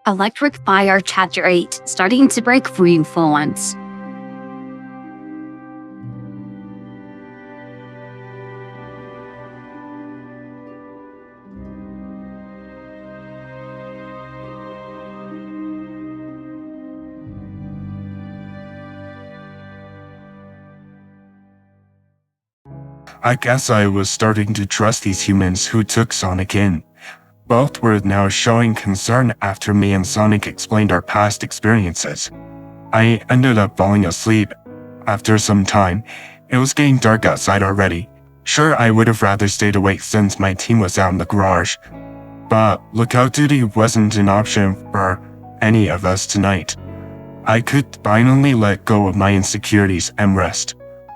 Electric Fire Chapter 8, starting to break free for once. I guess I was starting to trust these humans who took Sonic in. Both were now showing concern after me and Sonic explained our past experiences. I ended up falling asleep. After some time, it was getting dark outside already. Sure, I would have rather stayed awake since my team was out in the garage. But lookout duty wasn't an option for any of us tonight. I could finally let go of my insecurities and rest.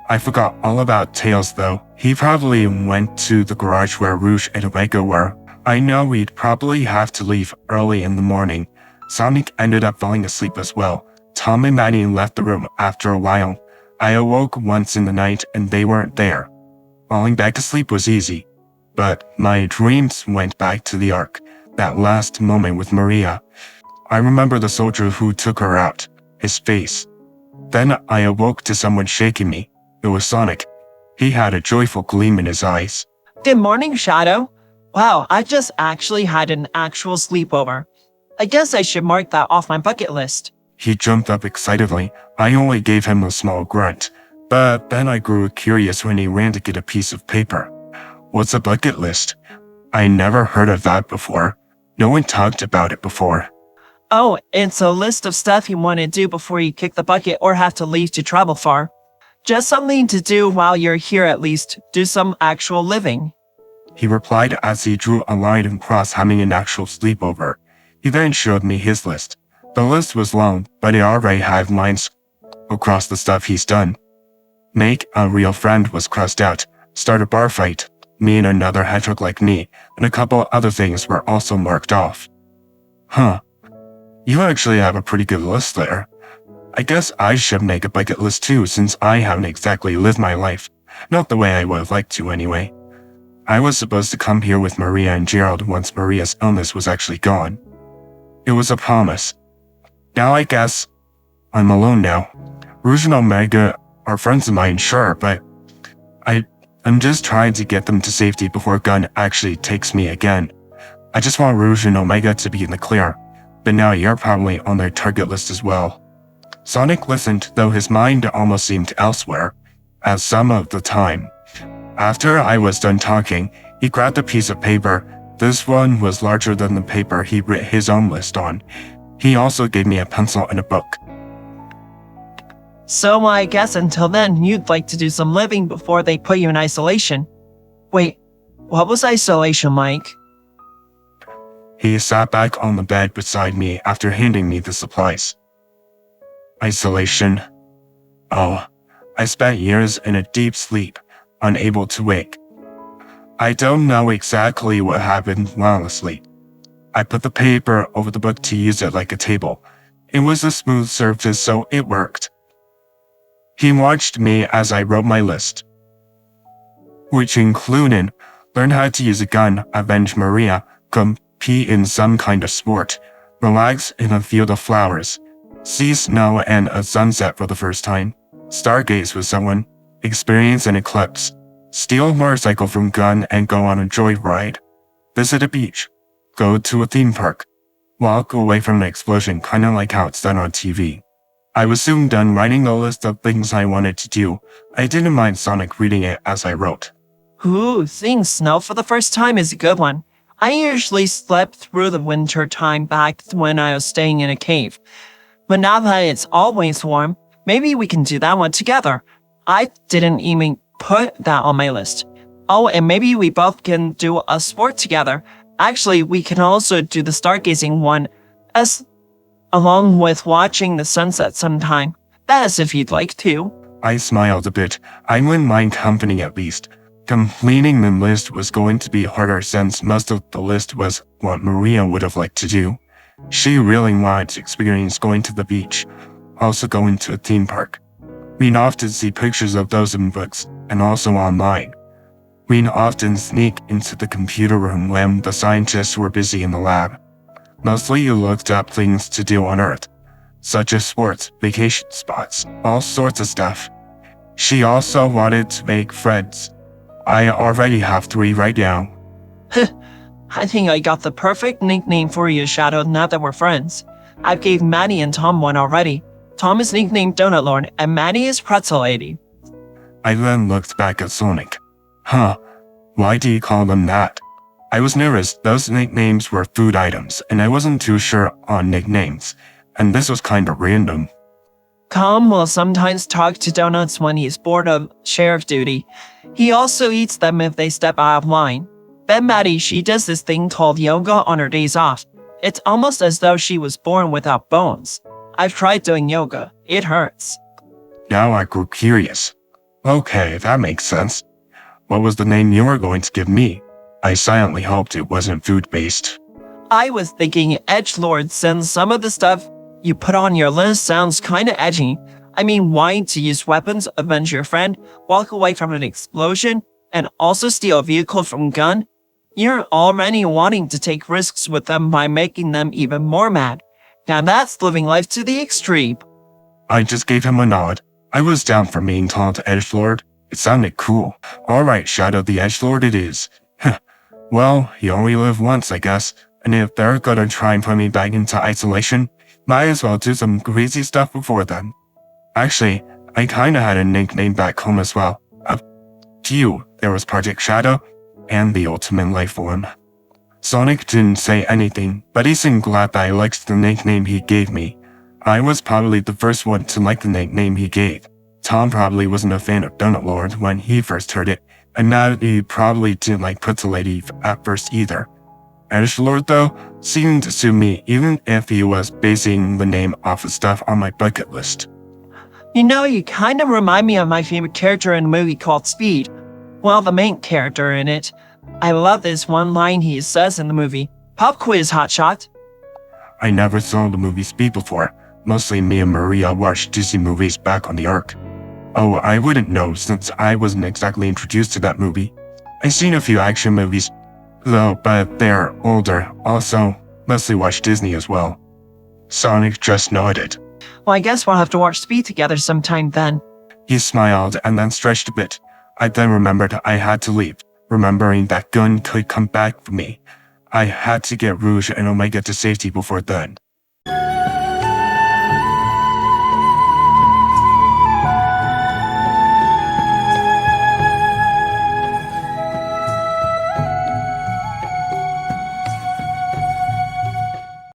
I forgot all about Tails though. He probably went to the garage where Rouge and Omega were. I know we'd probably have to leave early in the morning. Sonic ended up falling asleep as well. Tom and Maddie left the room after a while. I awoke once in the night and they weren't there. Falling back asleep was easy. But my dreams went back to the Ark. That last moment with Maria. I remember the soldier who took her out. His face. Then I awoke to someone shaking me. It was Sonic. He had a joyful gleam in his eyes. Good morning, Shadow. Wow, I just actually had an actual sleepover. I guess I should mark that off my bucket list. He jumped up excitedly. I only gave him a small grunt. But then I grew curious when he ran to get a piece of paper. What's a bucket list? I never heard of that before. No one talked about it before. Oh, it's a list of stuff you want to do before you kick the bucket or have to leave to travel far. Just something to do while you're here at least. Do some actual living. He replied as he drew a line across having an actual sleepover. He then showed me his list. The list was long, but it already had lines across the stuff he's done. Make a real friend was crossed out. Start a bar fight. Me and another hedgehog like me, and a couple other things were also marked off. Huh. You actually have a pretty good list there. I guess I should make a bucket list too since I haven't exactly lived my life. Not the way I would have liked to anyway. I was supposed to come here with Maria and Gerald once Maria's illness was actually gone. It was a promise. Now I guess I'm alone now. Rouge and Omega are friends of mine, sure, but I'm just trying to get them to safety before Gun actually takes me again. I just want Rouge and Omega to be in the clear, but now you're probably on their target list as well. Sonic listened, though his mind almost seemed elsewhere, as some of the time. After I was done talking, he grabbed a piece of paper. This one was larger than the paper he wrote his own list on. He also gave me a pencil and a book. So I guess until then, you'd like to do some living before they put you in isolation. Wait, what was isolation like? He sat back on the bed beside me after handing me the supplies. Isolation. Oh, I spent years in a deep sleep, unable to wake. I don't know exactly what happened while asleep. I put the paper over the book to use it like a table. It was a smooth surface, so it worked. He watched me as I wrote my list, which included learn how to use a gun, avenge Maria, compete in some kind of sport, relax in a field of flowers, see snow and a sunset for the first time, stargaze with someone, experience an eclipse, steal a motorcycle from Gun and go on a joyride, visit a beach, go to a theme park, walk away from an explosion kinda like how it's done on TV. I was soon done writing the list of things I wanted to do. I didn't mind Sonic reading it as I wrote. Ooh, seeing snow for the first time is a good one. I usually slept through the winter time back when I was staying in a cave. But now that it's always warm, maybe we can do that one together. I didn't even put that on my list. Oh, and maybe we both can do a sport together. Actually, we can also do the stargazing one along with watching the sunset sometime. That's if you'd like to. I smiled a bit. I wouldn't mind company at least. Completing the list was going to be harder since most of the list was what Maria would have liked to do. She really wanted to experience going to the beach, also going to a theme park. We'd often see pictures of those in books and also online. We'd often sneak into the computer room when the scientists were busy in the lab. Mostly you looked up things to do on Earth, such as sports, vacation spots, all sorts of stuff. She also wanted to make friends. I already have 3 right now. I think I got the perfect nickname for you, Shadow, now that we're friends. I've gave Maddie and Tom one already. Tom is nicknamed Donut Lord, and Maddie is Pretzel Lady. I then looked back at Sonic. Huh, why do you call them that? I was nervous. Those nicknames were food items, and I wasn't too sure on nicknames, and this was kinda random. Tom will sometimes talk to Donuts when he's bored of sheriff duty. He also eats them if they step out of line. Then Maddie, she does this thing called yoga on her days off. It's almost as though she was born without bones. I've tried doing yoga. It hurts. Now I grew curious. Okay, that makes sense. What was the name you were going to give me? I silently hoped it wasn't food-based. I was thinking Edgelord, since some of the stuff you put on your list sounds kinda edgy. I mean, wanting to use weapons, avenge your friend, walk away from an explosion, and also steal a vehicle from gun. You're already wanting to take risks with them by making them even more mad. Now that's living life to the extreme. I just gave him a nod. I was down for being called Edgelord. It sounded cool. Alright, Shadow the Edgelord it is. Well, you only live once, I guess. And if they're gonna try and put me back into isolation, might as well do some crazy stuff before then. Actually, I kinda had a nickname back home as well. To you, there was Project Shadow, and the Ultimate Life Form. Sonic didn't say anything, but he seemed glad that I liked the nickname he gave me. I was probably the first one to like the nickname he gave. Tom probably wasn't a fan of Donut Lord when he first heard it, and Maddie probably didn't like Pretzel Lady at first either. Edgelord, though, seemed to suit me even if he was basing the name off of stuff on my bucket list. You know, you kind of remind me of my favorite character in a movie called Speed. Well, the main character in it. I love this one line he says in the movie. Pop quiz, hotshot. I never saw the movie Speed before. Mostly me and Maria watched Disney movies back on the Ark. Oh, I wouldn't know since I wasn't exactly introduced to that movie. I've seen a few action movies, though, but they're older. Also, mostly watch Disney as well. Sonic just nodded. Well, I guess we'll have to watch Speed together sometime then. He smiled and then stretched a bit. I then remembered I had to leave, remembering that Gun could come back for me. I had to get Rouge and Omega to safety before then.